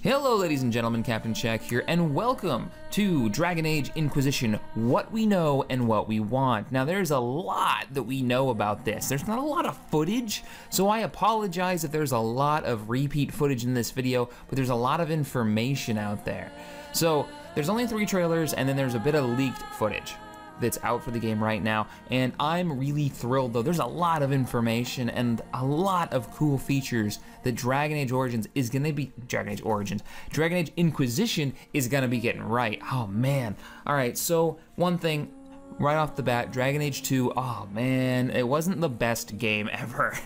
Hello ladies and gentlemen, CaptainShack here, and welcome to Dragon Age Inquisition, what we know and what we want. Now there's a lot that we know about this. There's not a lot of footage, so I apologize if there's a lot of repeat footage in this video, but there's a lot of information out there. So there's only 3 trailers, and then there's a bit of leaked footage that's out for the game right now, and I'm really thrilled though. There's a lot of information and a lot of cool features that Dragon Age Inquisition is gonna be getting right. Oh man. All right, so one thing right off the bat, Dragon Age 2, oh man, it wasn't the best game ever.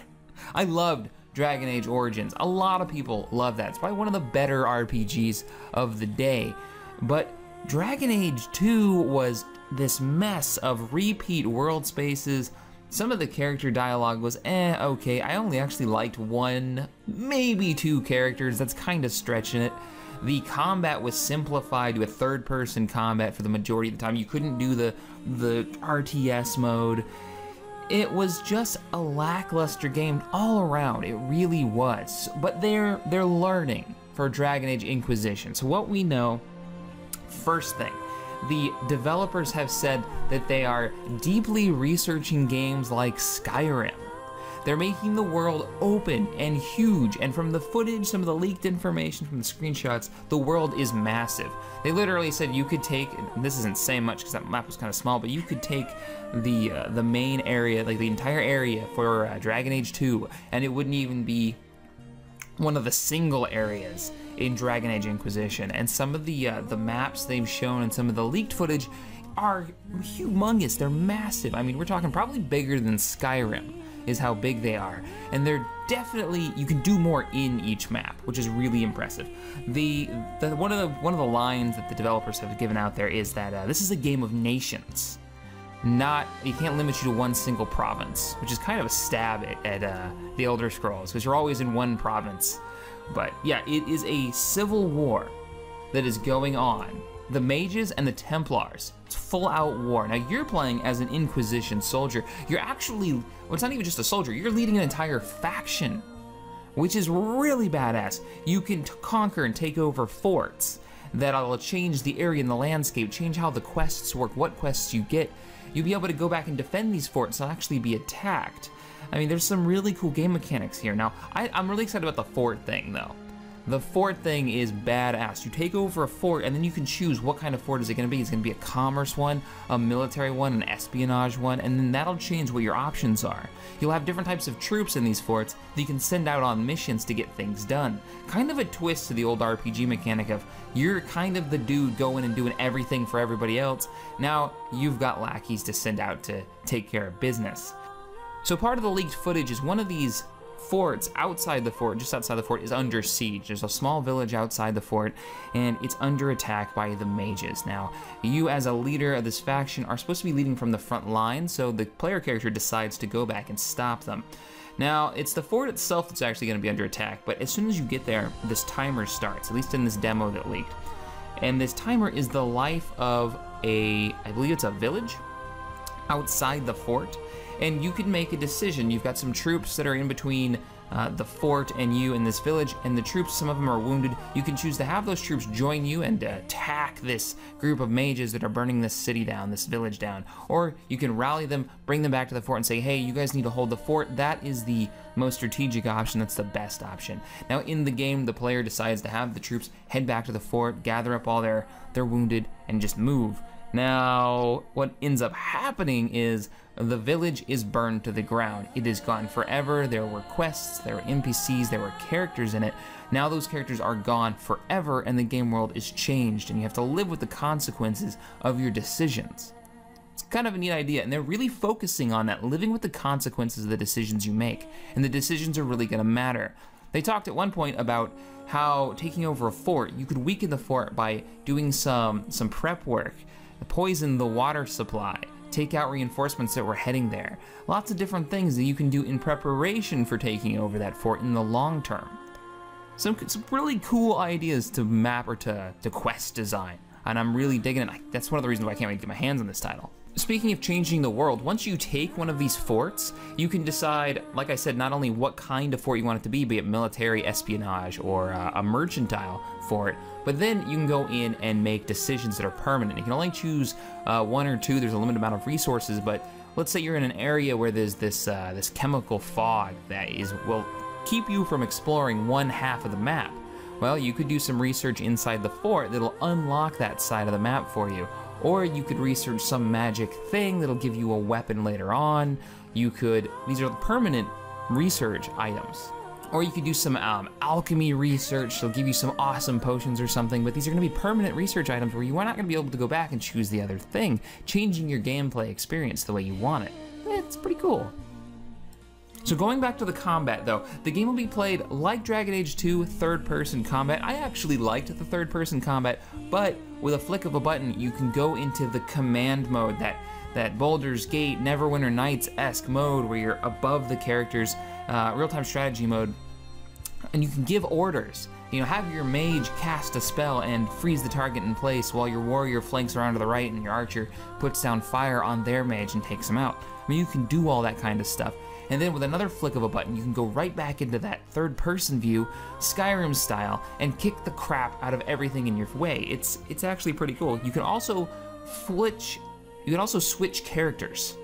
I loved Dragon Age Origins. A lot of people love that. It's probably one of the better RPGs of the day, but Dragon Age 2 was this mess of repeat world spaces. Some of the character dialogue was okay. I only actually liked 1, maybe 2 characters. That's kind of stretching it. The combat was simplified to a third-person combat for the majority of the time. You couldn't do the RTS mode. It was just a lackluster game all around. It really was. But they're learning for Dragon Age Inquisition. So what we know, first thing, the developers have said that they are deeply researching games like Skyrim. They're making the world open and huge, and from the footage, some of the leaked information from the screenshots, the world is massive. They literally said you could take, and this isn't saying much because that map was kind of small, but you could take the main area, like the entire area for Dragon Age 2, and it wouldn't even be one of the single areas in Dragon Age Inquisition. And some of the maps they've shown and some of the leaked footage are humongous. They're massive. I mean, we're talking probably bigger than Skyrim is how big they are. And they're definitely, you can do more in each map, which is really impressive. One of the lines that the developers have given out there is that this is a game of nations. You can't limit you to one single province, which is kind of a stab at the Elder Scrolls, because you're always in one province. But yeah, it is a civil war that is going on. The mages and the Templars, it's full-out war. Now you're playing as an Inquisition soldier. You're actually, well, it's not even just a soldier, you're leading an entire faction, which is really badass. You can conquer and take over forts that'll change the area and the landscape, change how the quests work, what quests you get. You'll be able to go back and defend these forts and actually be attacked. I mean, there's some really cool game mechanics here. Now, I'm really excited about the fort thing, though. The fort thing is badass. You take over a fort, and then you can choose what kind of fort is it gonna be. It's gonna be a commerce one, a military one, an espionage one, and then that'll change what your options are. You'll have different types of troops in these forts that you can send out on missions to get things done. Kind of a twist to the old RPG mechanic of you're kind of the dude going and doing everything for everybody else. Now you've got lackeys to send out to take care of business. So part of the leaked footage is one of these forts outside the fort, just outside the fort, is under siege. There's a small village outside the fort, and it's under attack by the mages. Now, you as a leader of this faction are supposed to be leading from the front line, so the player character decides to go back and stop them. Now, it's the fort itself that's actually going to be under attack, but as soon as you get there, this timer starts, at least in this demo that leaked. And this timer is the life of I believe it's a village outside the fort. And you can make a decision. You've got some troops that are in between the fort and you in this village, and the troops, some of them are wounded. You can choose to have those troops join you and attack this group of mages that are burning this city down, this village down. Or you can rally them, bring them back to the fort and say, hey, you guys need to hold the fort. That is the most strategic option. That's the best option. Now in the game, the player decides to have the troops head back to the fort, gather up all their wounded, and just move. Now, what ends up happening is the village is burned to the ground. It is gone forever. There were quests, there were NPCs, there were characters in it. Now those characters are gone forever, and the game world is changed, and you have to live with the consequences of your decisions. It's kind of a neat idea, and they're really focusing on that, living with the consequences of the decisions you make, and the decisions are really gonna matter. They talked at one point about how taking over a fort, you could weaken the fort by doing some prep work, poison the water supply, take out reinforcements that were heading there. Lots of different things that you can do in preparation for taking over that fort in the long term. Some really cool ideas to map or to quest design, and I'm really digging it. That's one of the reasons why I can't wait to get my hands on this title. Speaking of changing the world, once you take one of these forts, you can decide, like I said, not only what kind of fort you want it to be it military, espionage, or a mercantile fort, but then you can go in and make decisions that are permanent. You can only choose one or two. There's a limited amount of resources, but let's say you're in an area where there's this chemical fog that will keep you from exploring one half of the map. Well, you could do some research inside the fort that'll unlock that side of the map for you. Or you could research some magic thing that'll give you a weapon later on. These are the permanent research items. Or you could do some alchemy research. They'll give you some awesome potions or something, but these are gonna be permanent research items where you are not gonna be able to go back and choose the other thing, changing your gameplay experience the way you want it. It's pretty cool. So going back to the combat though, the game will be played like Dragon Age 2, third-person combat. I actually liked the third-person combat, but with a flick of a button, you can go into the command mode, that Baldur's Gate, Neverwinter Nights-esque mode where you're above the characters, real-time strategy mode, and you can give orders. You know, have your mage cast a spell and freeze the target in place while your warrior flanks around to the right and your archer puts down fire on their mage and takes them out. I mean, you can do all that kind of stuff. And then with another flick of a button, you can go right back into that third-person view, Skyrim style, and kick the crap out of everything in your way. It's actually pretty cool. You can also switch characters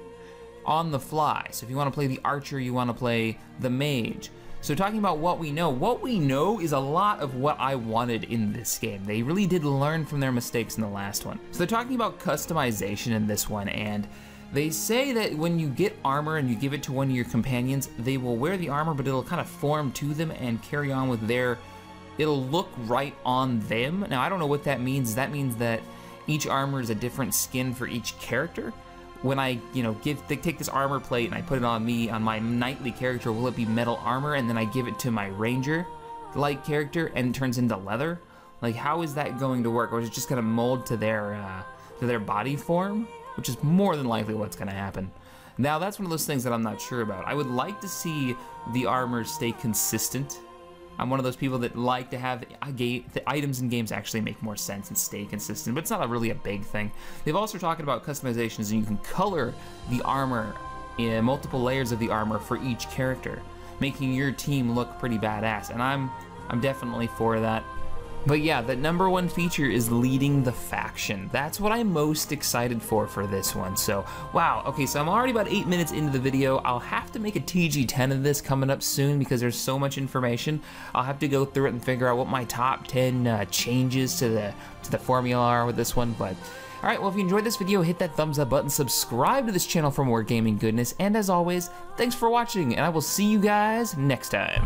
on the fly. So if you want to play the archer, you want to play the mage. So talking about what we know is a lot of what I wanted in this game. They really did learn from their mistakes in the last one. So they're talking about customization in this one, and they say that when you get armor and you give it to one of your companions, they will wear the armor, but it'll kind of form to them and carry on with it'll look right on them. Now, I don't know what that means. That means that each armor is a different skin for each character. When I, take this armor plate and I put it on me, on my knightly character, will it be metal armor? And then I give it to my ranger-like character and it turns into leather? Like, how is that going to work? Or is it just gonna mold to their body form? Which is more than likely what's gonna happen. Now, that's one of those things that I'm not sure about. I would like to see the armor stay consistent. I'm one of those people that like to have the items in games actually make more sense and stay consistent, but it's not really a big thing. They've also talked about customizations, and you can color the armor in multiple layers of the armor for each character, making your team look pretty badass, and I'm definitely for that. But yeah, the #1 feature is leading the faction. That's what I'm most excited for this one. So, wow, okay, so I'm already about 8 minutes into the video. I'll have to make a TG10 of this coming up soon because there's so much information. I'll have to go through it and figure out what my top 10 changes to the formula are with this one, but all right, well, if you enjoyed this video, hit that thumbs up button, subscribe to this channel for more gaming goodness, and as always, thanks for watching, and I will see you guys next time.